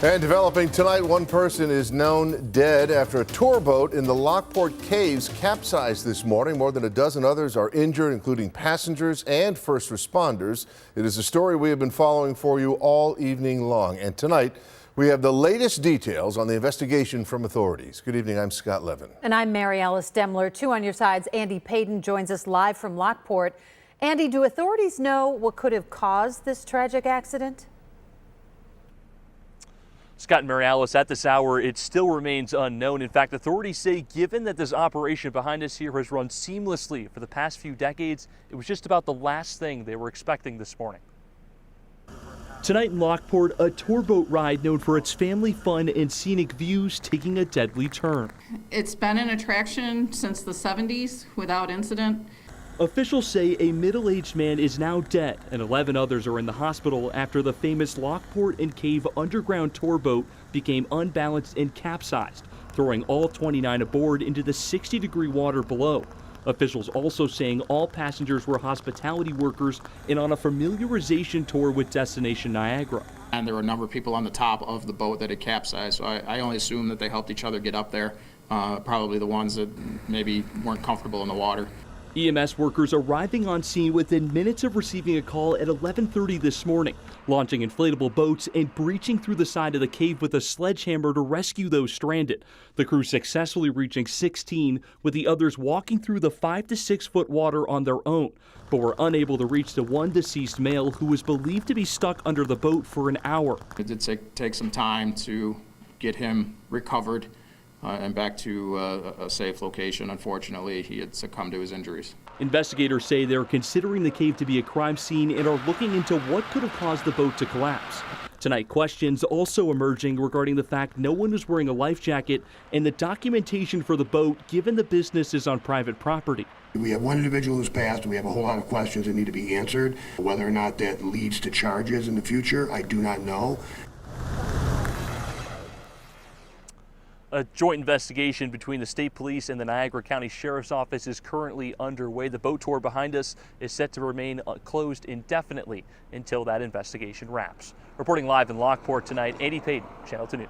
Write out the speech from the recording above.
And developing tonight, one person is known dead after a tour boat in the Lockport Caves capsized this morning. More than a dozen others are injured, including passengers and first responders. It is a story we have been following for you all evening long. And tonight, we have the latest details on the investigation from authorities. Good evening, I'm Scott Levin. And I'm Mary Alice Demler. 2 on your sides. Andy Payton joins us live from Lockport. Andy, do authorities know what could have caused this tragic accident? Scott and Mary Alice, at this hour, it still remains unknown. In fact, authorities say given that this operation behind us here has run seamlessly for the past few decades, it was just about the last thing they were expecting this morning. Tonight in Lockport, a tour boat ride known for its family fun and scenic views taking a deadly turn. It's been an attraction since the 70s without incident. Officials say a middle-aged man is now dead and 11 others are in the hospital after the famous Lockport and Cave underground tour boat became unbalanced and capsized, throwing all 29 aboard into the 60-degree water below. Officials also saying all passengers were hospitality workers and on a familiarization tour with Destination Niagara. And there were a number of people on the top of the boat that had capsized, so I only assume that they helped each other get up there, probably the ones that maybe weren't comfortable in the water. EMS workers arriving on scene within minutes of receiving a call at 11:30 this morning, launching inflatable boats and breaching through the side of the cave with a sledgehammer to rescue those stranded. The crew successfully reaching 16, with the others walking through the 5 to 6 foot water on their own, but were unable to reach the one deceased male who was believed to be stuck under the boat for an hour. It did take some time to get him recovered and back to a safe location. Unfortunately, he had succumbed to his injuries. Investigators say they're considering the cave to be a crime scene and are looking into what could have caused the boat to collapse. Tonight, questions also emerging regarding the fact no one was wearing a life jacket and the documentation for the boat, given the business is on private property. We have one individual who's passed, and we have a whole lot of questions that need to be answered. Whether or not that leads to charges in the future, I do not know. A joint investigation between the state police and the Niagara County Sheriff's Office is currently underway. The boat tour behind us is set to remain closed indefinitely until that investigation wraps. Reporting live in Lockport tonight, Andy Payton, Channel 2 News.